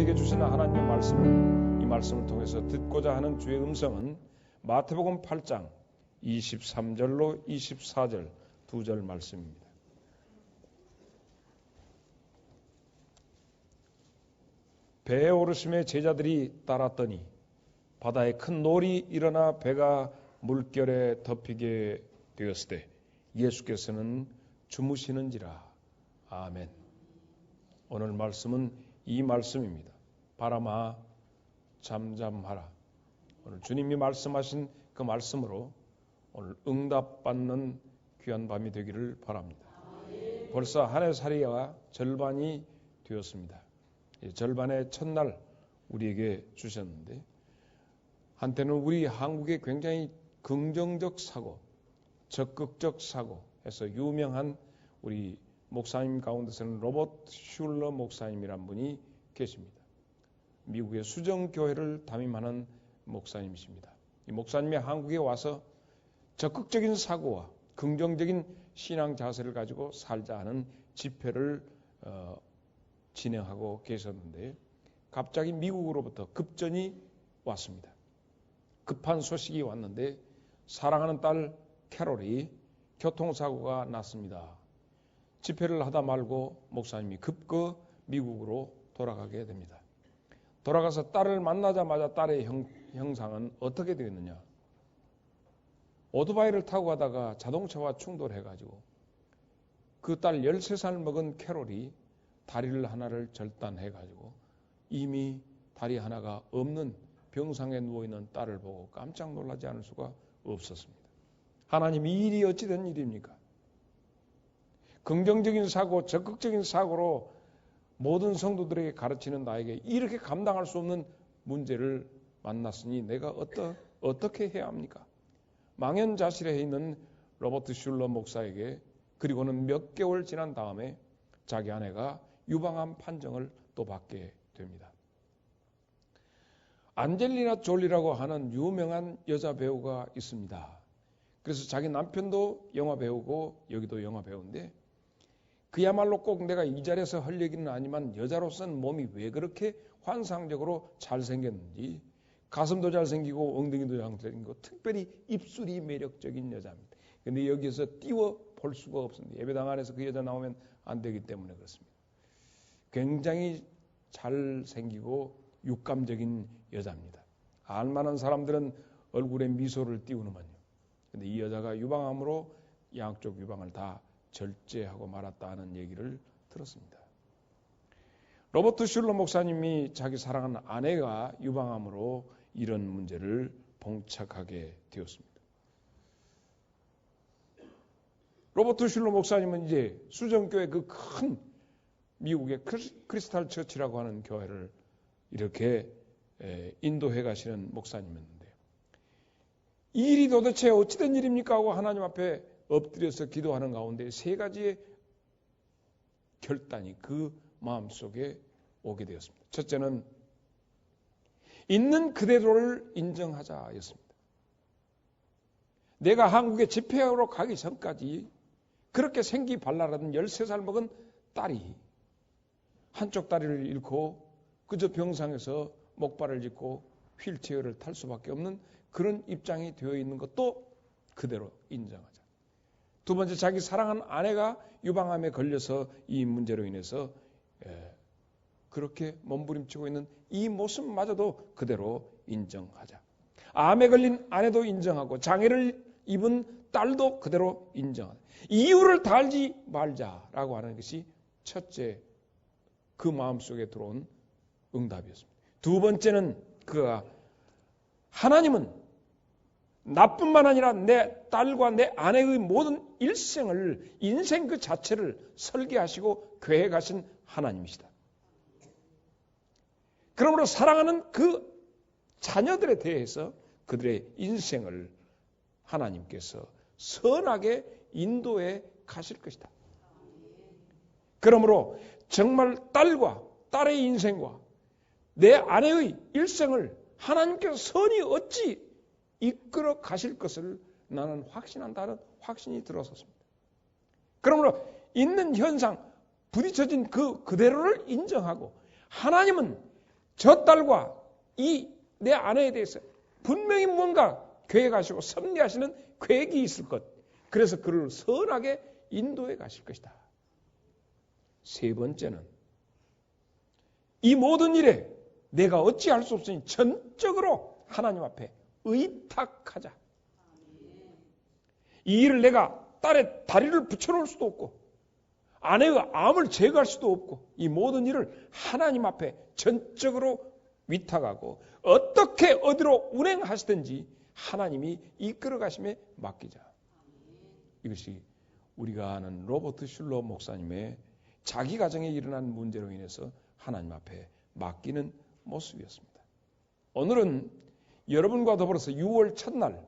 우리에게 주신 하나님의 말씀은, 이 말씀을 통해서 듣고자 하는 주의 음성은 마태복음 8장 23절로 24절 2절 말씀입니다. 배에 오르심에 제자들이 따랐더니 바다에 큰 놀이 일어나 배가 물결에 덮이게 되었을 때 예수께서는 주무시는지라. 아멘. 오늘 말씀은 이 말씀입니다. 바람아 잠잠하라. 오늘 주님이 말씀하신 그 말씀으로 오늘 응답받는 귀한 밤이 되기를 바랍니다. 벌써 한 해 살이가 절반이 되었습니다. 절반의 첫날 우리에게 주셨는데, 한때는 우리 한국의 굉장히 긍정적 사고, 적극적 사고 해서 유명한 우리 목사님 가운데서는 로버트 슐러 목사님이란 분이 계십니다. 미국의 수정교회를 담임하는 목사님이십니다. 이 목사님이 한국에 와서 적극적인 사고와 긍정적인 신앙 자세를 가지고 살자 하는 집회를 진행하고 계셨는데, 갑자기 미국으로부터 급전이 왔습니다. 급한 소식이 왔는데 사랑하는 딸 캐롤이 교통사고가 났습니다. 집회를 하다 말고 목사님이 급거 미국으로 돌아가게 됩니다. 돌아가서 딸을 만나자마자 딸의 형상은 어떻게 되었느냐? 오토바이를 타고 가다가 자동차와 충돌해가지고 그 딸 13살 먹은 캐롤이 다리를 하나를 절단해가지고 이미 다리 하나가 없는 병상에 누워있는 딸을 보고 깜짝 놀라지 않을 수가 없었습니다. 하나님, 이 일이 어찌 된 일입니까? 긍정적인 사고, 적극적인 사고로 모든 성도들에게 가르치는 나에게 이렇게 감당할 수 없는 문제를 만났으니 내가 어떻게 해야 합니까? 망연자실해 있는 로버트 슐러 목사에게, 그리고는 몇 개월 지난 다음에 자기 아내가 유방암 판정을 또 받게 됩니다. 안젤리나 졸리라고 하는 유명한 여자 배우가 있습니다. 그래서 자기 남편도 영화 배우고 여기도 영화 배우인데, 그야말로 꼭 내가 이 자리에서 할 얘기는 아니지만 여자로서는 몸이 왜 그렇게 환상적으로 잘생겼는지, 가슴도 잘생기고 엉덩이도 잘생기고 특별히 입술이 매력적인 여자입니다. 그런데 여기에서 띄워 볼 수가 없습니다. 예배당 안에서 그 여자 나오면 안 되기 때문에 그렇습니다. 굉장히 잘생기고 육감적인 여자입니다. 알만한 사람들은 얼굴에 미소를 띄우는만요. 그런데 이 여자가 유방암으로 양쪽 유방을 다 절제하고 말았다는 얘기를 들었습니다. 로버트 슐러 목사님이 자기 사랑하는 아내가 유방암으로 이런 문제를 봉착하게 되었습니다. 로버트 슐러 목사님은 이제 수정교회 그 큰 미국의 크리스탈 처치라고 하는 교회를 이렇게 인도해 가시는 목사님이었는데, 이 일이 도대체 어찌된 일입니까 하고 하나님 앞에 엎드려서 기도하는 가운데 세 가지의 결단이 그 마음속에 오게 되었습니다. 첫째는 있는 그대로를 인정하자였습니다. 내가 한국에 집회하러 가기 전까지 그렇게 생기발랄하던 13살 먹은 딸이 한쪽 다리를 잃고 그저 병상에서 목발을 짚고 휠체어를 탈 수밖에 없는 그런 입장이 되어 있는 것도 그대로 인정하자. 두 번째, 자기 사랑하는 아내가 유방암에 걸려서 이 문제로 인해서 그렇게 몸부림치고 있는 이 모습마저도 그대로 인정하자. 암에 걸린 아내도 인정하고 장애를 입은 딸도 그대로 인정하자. 이유를 달지 말자라고 하는 것이 첫째, 그 마음속에 들어온 응답이었습니다. 두 번째는 그가 하나님은 나뿐만 아니라 내 딸과 내 아내의 모든 일생을, 인생 그 자체를 설계하시고 계획하신 하나님이시다. 그러므로 사랑하는 그 자녀들에 대해서 그들의 인생을 하나님께서 선하게 인도해 가실 것이다. 그러므로 정말 딸과 딸의 인생과 내 아내의 일생을 하나님께서 선히 어찌 이끌어 가실 것을 나는 확신한다는 확신이 들어섰습니다. 그러므로 있는 현상, 부딪혀진 그대로를 인정하고, 하나님은 저 딸과 이 내 아내에 대해서 분명히 뭔가 계획하시고 섭리하시는 계획이 있을 것. 그래서 그를 선하게 인도해 가실 것이다. 세 번째는 이 모든 일에 내가 어찌할 수 없으니 전적으로 하나님 앞에 의탁하자. 이 일을 내가 딸의 다리를 붙여놓을 수도 없고 아내의 암을 제거할 수도 없고 이 모든 일을 하나님 앞에 전적으로 위탁하고 어떻게 어디로 운행하시든지 하나님이 이끌어 가심에 맡기자. 이것이 우리가 아는 로버트 슐러 목사님의 자기 가정에 일어난 문제로 인해서 하나님 앞에 맡기는 모습이었습니다. 오늘은 여러분과 더불어서 6월 첫날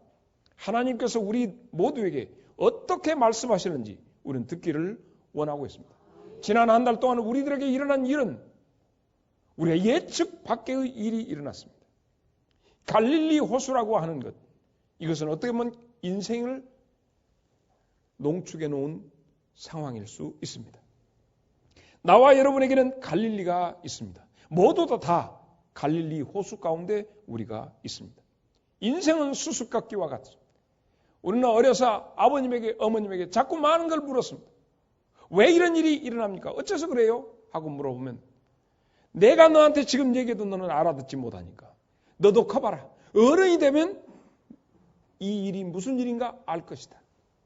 하나님께서 우리 모두에게 어떻게 말씀하시는지 우리는 듣기를 원하고 있습니다. 지난 한 달 동안 우리들에게 일어난 일은 우리가 예측 밖의 일이 일어났습니다. 갈릴리 호수라고 하는 것, 이것은 어떻게 보면 인생을 농축해 놓은 상황일 수 있습니다. 나와 여러분에게는 갈릴리가 있습니다. 모두 다 갈릴리 호수 가운데 우리가 있습니다. 인생은 수수께끼와 같습니다. 우리는 어려서 아버님에게 어머님에게 자꾸 많은 걸 물었습니다. 왜 이런 일이 일어납니까? 어째서 그래요? 하고 물어보면 내가 너한테 지금 얘기해도 너는 알아듣지 못하니까 너도 커봐라. 어른이 되면 이 일이 무슨 일인가 알 것이다.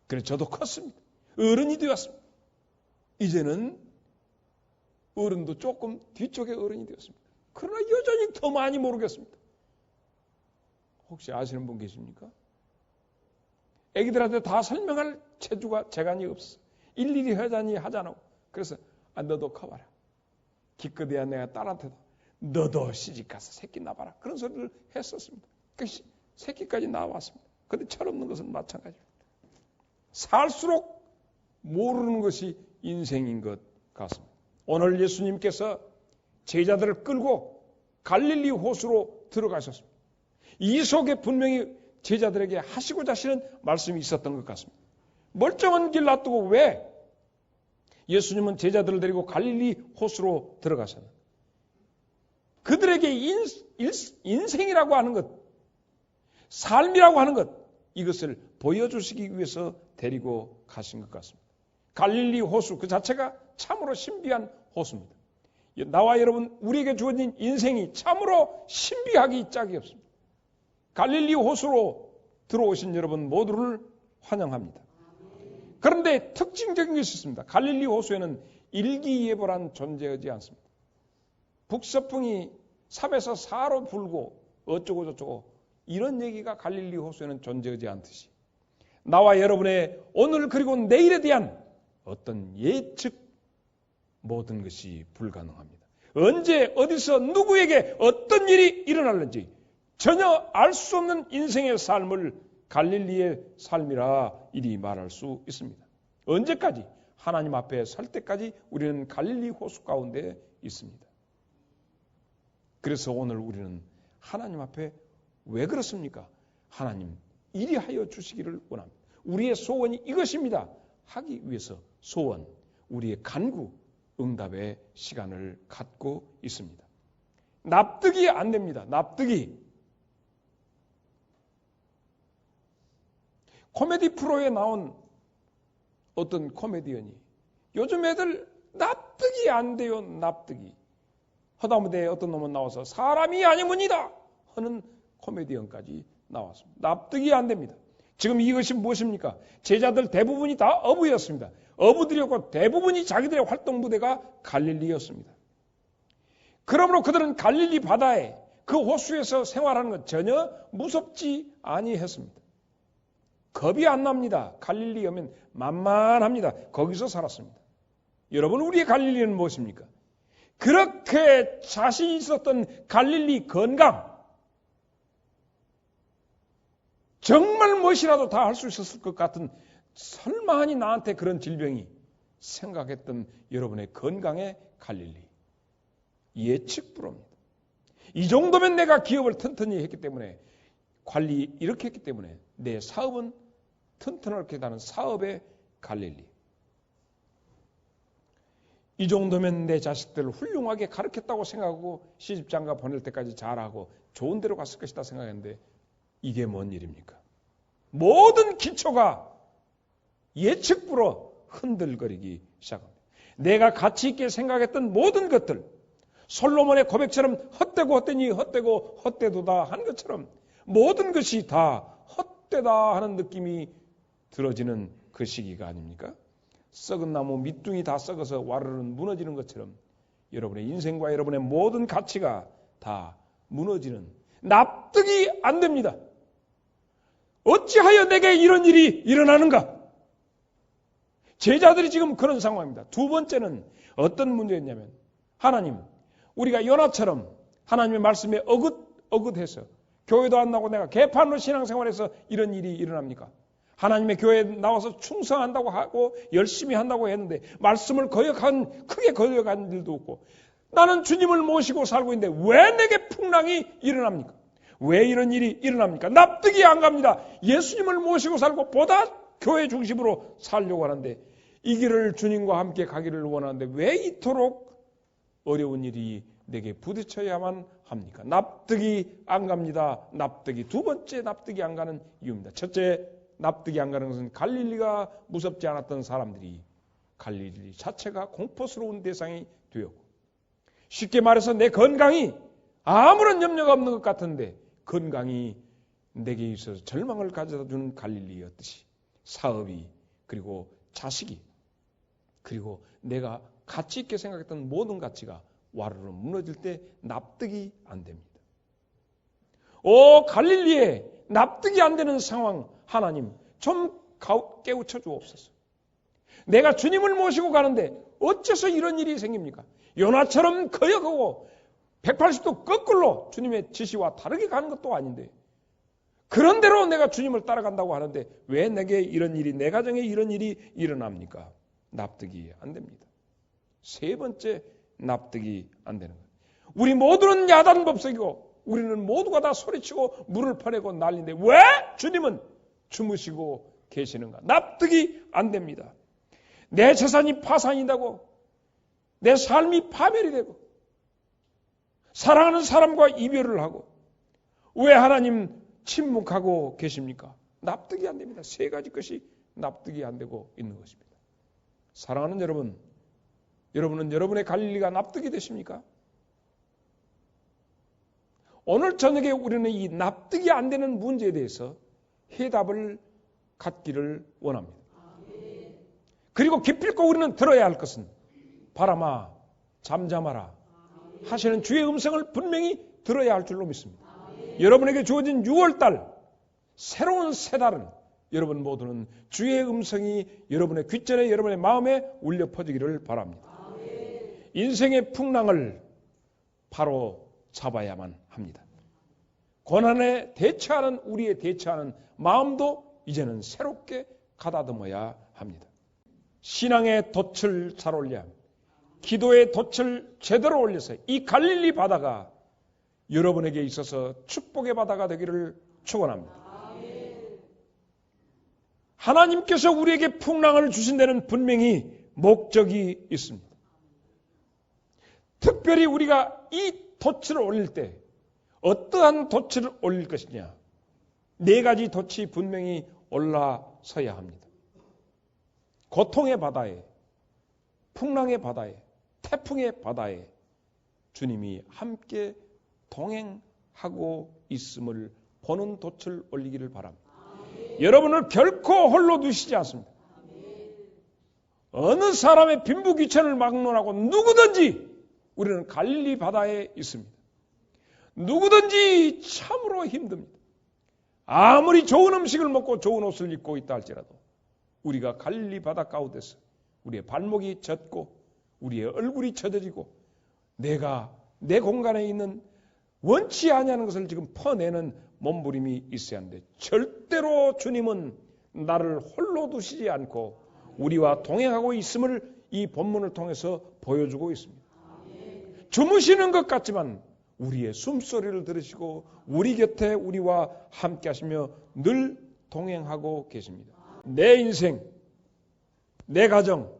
그래서 저도 컸습니다. 어른이 되었습니다. 이제는 어른도 조금 뒤쪽에 어른이 되었습니다. 그러나 여전히 더 많이 모르겠습니다. 혹시 아시는 분 계십니까? 애기들한테 다 설명할 체주가 재간이 없어. 일일이 하잖아. 그래서 너도 커봐라. 기껏해야 내가 딸한테도 너도 시집가서 새끼 낳아봐라. 그런 소리를 했었습니다. 그 새끼까지 나왔습니다. 그런데 철없는 것은 마찬가지입니다. 살수록 모르는 것이 인생인 것 같습니다. 오늘 예수님께서 제자들을 끌고 갈릴리 호수로 들어가셨습니다. 이 속에 분명히 제자들에게 하시고자 하시는 말씀이 있었던 것 같습니다. 멀쩡한 길 놔두고 왜 예수님은 제자들을 데리고 갈릴리 호수로 들어가셨나? 그들에게 인생이라고 하는 것, 삶이라고 하는 것, 이것을 보여주시기 위해서 데리고 가신 것 같습니다. 갈릴리 호수 그 자체가 참으로 신비한 호수입니다. 나와 여러분 우리에게 주어진 인생이 참으로 신비하기 짝이 없습니다. 갈릴리 호수로 들어오신 여러분 모두를 환영합니다. 그런데 특징적인 것이 있습니다. 갈릴리 호수에는 일기예보란 존재하지 않습니다. 북서풍이 3에서 4로 불고 어쩌고 저쩌고 이런 얘기가 갈릴리 호수에는 존재하지 않듯이 나와 여러분의 오늘 그리고 내일에 대한 어떤 예측 모든 것이 불가능합니다. 언제 어디서 누구에게 어떤 일이 일어날는지 전혀 알 수 없는 인생의 삶을 갈릴리의 삶이라 이리 말할 수 있습니다. 언제까지? 하나님 앞에 설 때까지 우리는 갈릴리 호수 가운데 있습니다. 그래서 오늘 우리는 하나님 앞에 왜 그렇습니까? 하나님 이리 하여 주시기를 원합니다. 우리의 소원이 이것입니다. 하기 위해서 소원, 우리의 간구, 응답의 시간을 갖고 있습니다. 납득이 안 됩니다. 납득이. 코미디 프로에 나온 어떤 코미디언이 요즘 애들 납득이 안 돼요. 납득이. 허다무대에 어떤 놈은 나와서 사람이 아니문이다 하는 코미디언까지 나왔습니다. 납득이 안 됩니다. 지금 이것이 무엇입니까? 제자들 대부분이 다 어부였습니다. 어부들이었고 대부분이 자기들의 활동 무대가 갈릴리였습니다. 그러므로 그들은 갈릴리 바다에 그 호수에서 생활하는 것 전혀 무섭지 아니했습니다. 겁이 안 납니다. 갈릴리 오면 만만합니다. 거기서 살았습니다. 여러분 우리의 갈릴리는 무엇입니까? 그렇게 자신 있었던 갈릴리 건강, 정말 무엇이라도 다 할 수 있었을 것 같은 설마하니 나한테 그런 질병이 생각했던 여러분의 건강의 갈릴리. 예측 불허입니다. 이 정도면 내가 기업을 튼튼히 했기 때문에 관리 이렇게 했기 때문에 내 사업은 튼튼하게 다는 사업의 갈릴리. 이 정도면 내 자식들을 훌륭하게 가르쳤다고 생각하고 시집장가 보낼 때까지 잘하고 좋은 데로 갔을 것이다 생각했는데 이게 뭔 일입니까? 모든 기초가 예측불허 흔들거리기 시작합니다. 내가 가치 있게 생각했던 모든 것들, 솔로몬의 고백처럼 헛되고 헛되니 헛되고 헛되도다 한 것처럼 모든 것이 다 헛되다 하는 느낌이 들어지는 그 시기가 아닙니까? 썩은 나무 밑둥이 다 썩어서 와르르 무너지는 것처럼 여러분의 인생과 여러분의 모든 가치가 다 무너지는, 납득이 안 됩니다. 어찌하여 내게 이런 일이 일어나는가? 제자들이 지금 그런 상황입니다. 두 번째는 어떤 문제였냐면, 하나님, 우리가 요나처럼 하나님의 말씀에 어긋해서 교회도 안 나오고 내가 개판으로 신앙생활에서 이런 일이 일어납니까? 하나님의 교회에 나와서 충성한다고 하고 열심히 한다고 했는데 말씀을 크게 거역한 일도 없고, 나는 주님을 모시고 살고 있는데 왜 내게 풍랑이 일어납니까? 왜 이런 일이 일어납니까? 납득이 안 갑니다. 예수님을 모시고 살고 보다 교회 중심으로 살려고 하는데 이 길을 주님과 함께 가기를 원하는데 왜 이토록 어려운 일이 내게 부딪혀야만 합니까? 납득이 안 갑니다. 납득이, 두 번째 납득이 안 가는 이유입니다. 첫째, 납득이 안 가는 것은 갈릴리가 무섭지 않았던 사람들이 갈릴리 자체가 공포스러운 대상이 되었고, 쉽게 말해서 내 건강이 아무런 염려가 없는 것 같은데 건강이 내게 있어서 절망을 가져다 주는 갈릴리였듯이 사업이, 그리고 자식이, 그리고 내가 가치 있게 생각했던 모든 가치가 와르르 무너질 때 납득이 안 됩니다. 갈릴리에 납득이 안 되는 상황, 하나님 좀 깨우쳐 주옵소서. 내가 주님을 모시고 가는데 어째서 이런 일이 생깁니까? 요나처럼 거역하고 180도 거꾸로 주님의 지시와 다르게 가는 것도 아닌데 그런대로 내가 주님을 따라간다고 하는데 왜 내게 이런 일이, 내 가정에 이런 일이 일어납니까? 납득이 안 됩니다. 세 번째, 납득이 안 되는 거예요. 우리 모두는 야단법석이고 우리는 모두가 다 소리치고 물을 퍼내고 난리인데 왜 주님은 주무시고 계시는가? 납득이 안 됩니다. 내 재산이 파산이 되고 내 삶이 파멸이 되고 사랑하는 사람과 이별을 하고 왜 하나님 침묵하고 계십니까? 납득이 안 됩니다. 세 가지 것이 납득이 안 되고 있는 것입니다. 사랑하는 여러분, 여러분은 여러분의 갈릴리가 납득이 되십니까? 오늘 저녁에 우리는 이 납득이 안 되는 문제에 대해서 해답을 갖기를 원합니다. 그리고 기필코 우리는 들어야 할 것은 바람아 잠잠하라 하시는 주의 음성을 분명히 들어야 할 줄로 믿습니다. 여러분에게 주어진 6월달 새로운 새 달은 여러분 모두는 주의 음성이 여러분의 귓전에 여러분의 마음에 울려 퍼지기를 바랍니다. 인생의 풍랑을 바로 잡아야만 합니다. 고난에 대처하는 우리의 대처하는 마음도 이제는 새롭게 가다듬어야 합니다. 신앙의 돛을 잘 올려 기도의 돛을 제대로 올려서 이 갈릴리 바다가 여러분에게 있어서 축복의 바다가 되기를 축원합니다. 하나님께서 우리에게 풍랑을 주신 데는 분명히 목적이 있습니다. 특별히 우리가 이 돛을 올릴 때 어떠한 돛을 올릴 것이냐, 네 가지 돛이 분명히 올라서야 합니다. 고통의 바다에, 풍랑의 바다에, 태풍의 바다에 주님이 함께 동행하고 있음을 보는 돛을 올리기를 바랍니다. 여러분을 결코 홀로 두시지 않습니다. 어느 사람의 빈부귀천을 막론하고 누구든지 우리는 갈릴리 바다에 있습니다. 누구든지 참으로 힘듭니다. 아무리 좋은 음식을 먹고 좋은 옷을 입고 있다 할지라도 우리가 갈릴리 바다 가운데서 우리의 발목이 젖고 우리의 얼굴이 젖어지고 내가 내 공간에 있는 원치 아니하는 것을 지금 퍼내는 몸부림이 있어야 하는데 절대로 주님은 나를 홀로 두시지 않고 우리와 동행하고 있음을 이 본문을 통해서 보여주고 있습니다. 주무시는 것 같지만 우리의 숨소리를 들으시고 우리 곁에 우리와 함께 하시며 늘 동행하고 계십니다. 내 인생, 내 가정,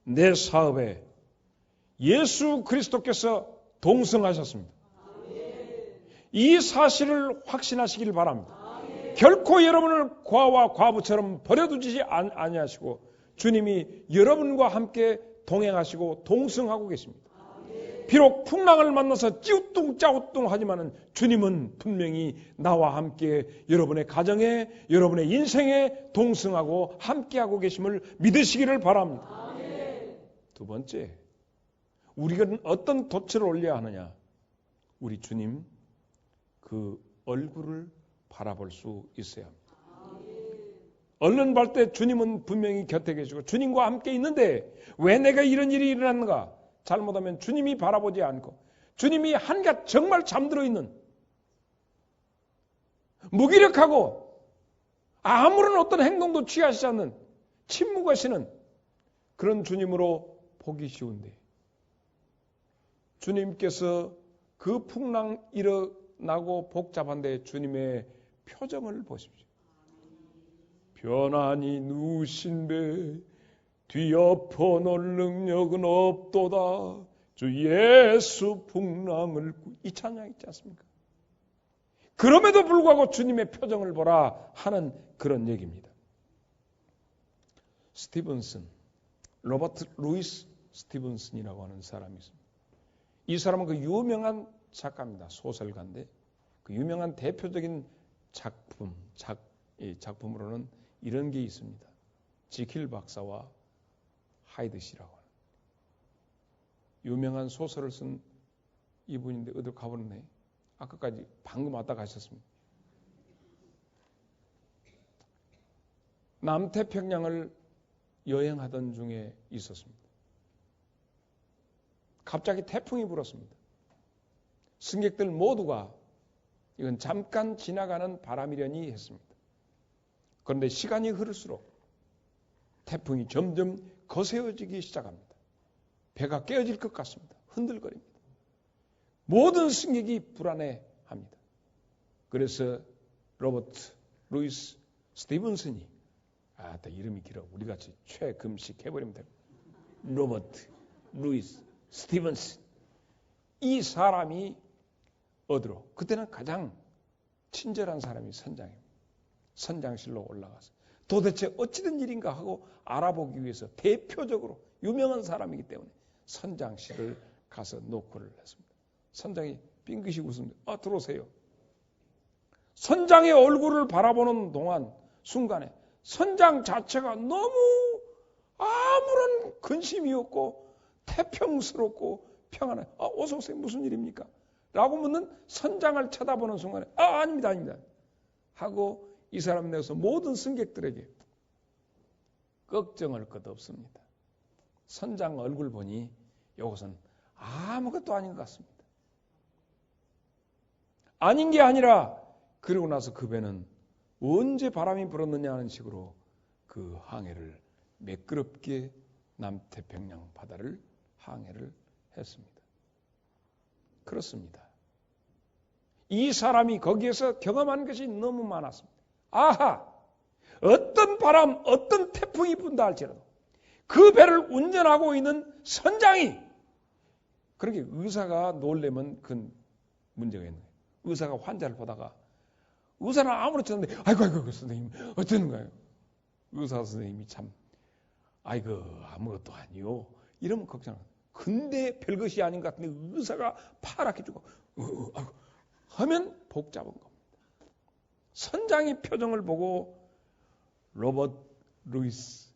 내 사업에 예수 그리스도께서 동승하셨습니다. 이 사실을 확신하시길 바랍니다. 결코 여러분을 과와 과부처럼 버려두지 아니하시고 주님이 여러분과 함께 동행하시고 동승하고 계십니다. 비록 풍랑을 만나서 찌우뚱짜우뚱 하지만은 주님은 분명히 나와 함께 여러분의 가정에, 여러분의 인생에 동승하고 함께하고 계심을 믿으시기를 바랍니다. 두 번째, 우리가 어떤 돛을 올려야 하느냐? 우리 주님 그 얼굴을 바라볼 수 있어야 합니다. 얼른 볼 때 주님은 분명히 곁에 계시고 주님과 함께 있는데 왜 내가 이런 일이 일어났는가? 잘못하면 주님이 바라보지 않고 주님이 한갓 정말 잠들어 있는 무기력하고 아무런 어떤 행동도 취하시지 않는 침묵하시는 그런 주님으로 보기 쉬운데 주님께서 그 풍랑 일어나고 복잡한데 주님의 표정을 보십시오. 편안히 누우신 배 뒤엎어 놓을 능력은 없도다. 주 예수 풍랑을 이 찬양 있지 않습니까? 그럼에도 불구하고 주님의 표정을 보라 하는 그런 얘기입니다. 스티븐슨, 로버트 루이스 스티븐슨이라고 하는 사람이 있습니다. 이 사람은 그 유명한 작가입니다. 소설가인데 그 유명한 대표적인 작품으로는 이런 게 있습니다. 지킬 박사와 하이드 씨라고 하는 유명한 소설을 쓴 이분인데 어디로 가버렸네. 아까까지 방금 왔다 가셨습니다. 남태평양을 여행하던 중에 있었습니다. 갑자기 태풍이 불었습니다. 승객들 모두가 이건 잠깐 지나가는 바람이려니 했습니다. 그런데 시간이 흐를수록 태풍이 점점 거세어지기 시작합니다. 배가 깨어질 것 같습니다. 흔들거립니다. 모든 승객이 불안해합니다. 그래서 로버트 루이스 스티븐슨이 또 이름이 길어. 우리같이 최금식 해버리면 됩니다. 로버트 루이스 스티븐슨 이 사람이 어디로? 그때는 가장 친절한 사람이 선장입니다. 선장실로 올라가서 도대체 어찌된 일인가 하고 알아보기 위해서 대표적으로 유명한 사람이기 때문에 선장실을 가서 노크를 했습니다. 선장이 빙긋이 웃습니다. 들어오세요. 선장의 얼굴을 바라보는 동안 순간에 선장 자체가 너무 아무런 근심이 없고 태평스럽고 평안해. 어서 오세요. 무슨 일입니까? 라고 묻는 선장을 쳐다보는 순간에 아닙니다. 하고 이 사람 내서 모든 승객들에게 걱정할 것 없습니다. 선장 얼굴 보니 이것은 아무것도 아닌 것 같습니다. 아닌 게 아니라 그러고 나서 그 배는 언제 바람이 불었느냐 하는 식으로 그 항해를 매끄럽게 남태평양 바다를 항해를 했습니다. 그렇습니다. 이 사람이 거기에서 경험한 것이 너무 많았습니다. 어떤 바람, 어떤 태풍이 분다 할지라도 그 배를 운전하고 있는 선장이 그렇게 의사가 놀래면 그 문제가 있는 거예요. 의사가 환자를 보다가 의사는 아무렇지 않은데 아이고 선생님 어쩌는 거예요? 의사 선생님이 참 아무것도 아니요. 이러면 걱정합니다. 근데 별것이 아닌 것 같은데 의사가 파랗게 주고 하면 복잡한 겁니다. 선장의 표정을 보고 로버트 루이스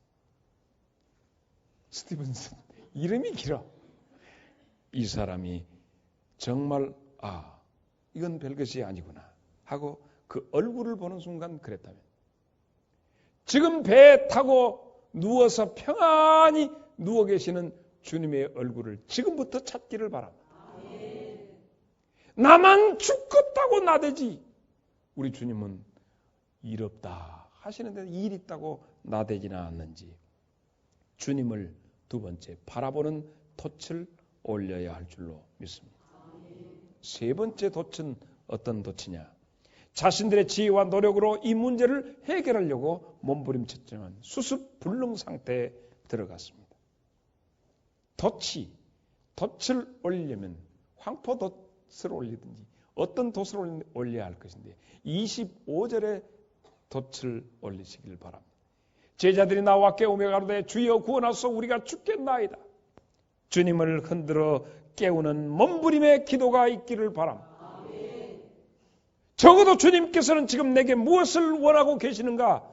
스티븐슨 이름이 길어. 이 사람이 정말 이건 별것이 아니구나 하고 그 얼굴을 보는 순간 그랬다면 지금 배에 타고 누워서 평안히 누워 계시는 주님의 얼굴을 지금부터 찾기를 바랍니다. 나만 죽겠다고 나대지 우리 주님은 일 없다 하시는데 일 있다고 나대지는 않는지 주님을 두 번째 바라보는 돛을 올려야 할 줄로 믿습니다. 세 번째 돛은 어떤 돛이냐? 자신들의 지혜와 노력으로 이 문제를 해결하려고 몸부림쳤지만 수습불능 상태에 들어갔습니다. 돛이 돛을 올리려면 황포돛을 올리든지 어떤 돛을 올려야 할 것인데 25절에 돛을 올리시길 바랍니다. 제자들이 나와 깨우며 가로되 주여 구원하소서 우리가 죽겠나이다. 주님을 흔들어 깨우는 몸부림의 기도가 있기를 바랍니다. 적어도 주님께서는 지금 내게 무엇을 원하고 계시는가?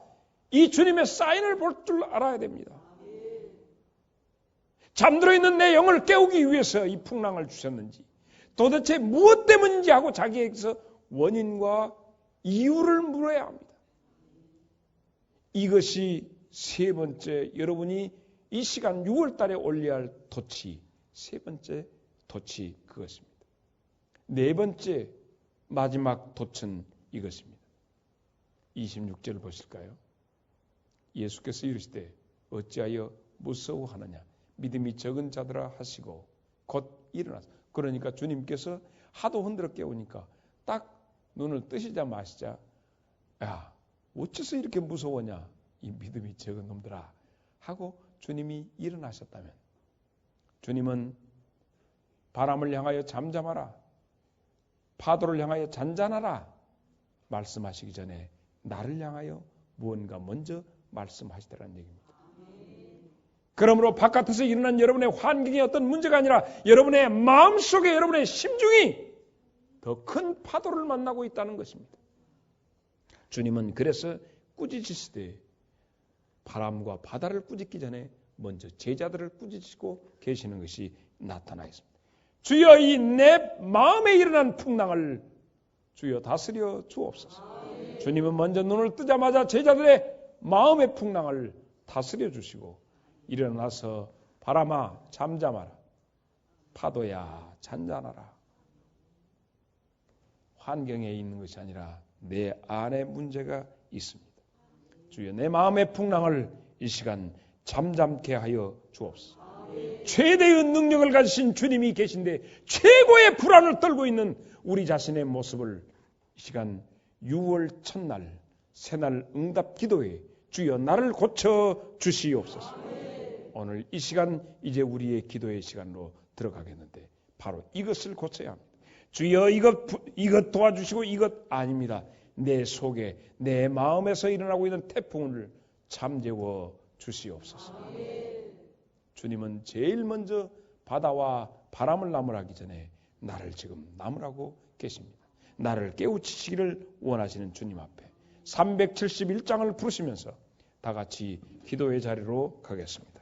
이 주님의 사인을 볼 줄 알아야 됩니다. 잠들어 있는 내 영을 깨우기 위해서 이 풍랑을 주셨는지 도대체 무엇 때문인지 하고 자기에게서 원인과 이유를 물어야 합니다. 이것이 세 번째, 여러분이 이 시간 6월 달에 올려야 할 돛이 세 번째 돛이 그것입니다. 네 번째 마지막 돛은 이것입니다. 26절을 보실까요? 예수께서 이르시되 어찌하여 무서워하느냐 믿음이 적은 자들아 하시고 곧 일어나서. 그러니까 주님께서 하도 흔들어 깨우니까 딱 눈을 뜨시자 마시자 야 어째서 이렇게 무서워냐 이 믿음이 적은 놈들아 하고 주님이 일어나셨다면 주님은 바람을 향하여 잠잠하라 파도를 향하여 잔잔하라 말씀하시기 전에 나를 향하여 무언가 먼저 말씀하시더라는 얘기입니다. 그러므로 바깥에서 일어난 여러분의 환경이 어떤 문제가 아니라 여러분의 마음속에 여러분의 심중이 더 큰 파도를 만나고 있다는 것입니다. 주님은 그래서 꾸짖으시되 바람과 바다를 꾸짖기 전에 먼저 제자들을 꾸짖고 계시는 것이 나타나 있습니다. 주여 이 내 마음에 일어난 풍랑을 주여 다스려 주옵소서. 주님은 먼저 눈을 뜨자마자 제자들의 마음의 풍랑을 다스려 주시고 일어나서 바람아 잠잠하라 파도야 잔잔하라. 환경에 있는 것이 아니라 내 안에 문제가 있습니다. 주여 내 마음의 풍랑을 이 시간 잠잠케 하여 주옵소서. 최대의 능력을 가지신 주님이 계신데 최고의 불안을 떨고 있는 우리 자신의 모습을 이 시간 6월 첫날 새날 응답 기도에 주여 나를 고쳐 주시옵소서. 오늘 이 시간 이제 우리의 기도의 시간으로 들어가겠는데 바로 이것을 고쳐야 합니다. 주여 이것 도와주시고 이것 아닙니다. 내 속에 내 마음에서 일어나고 있는 태풍을 잠재워 주시옵소서. 주님은 제일 먼저 바다와 바람을 나무라기 전에 나를 지금 나무라고 계십니다. 나를 깨우치시기를 원하시는 주님 앞에 371장을 부르시면서 다 같이 기도의 자리로 가겠습니다.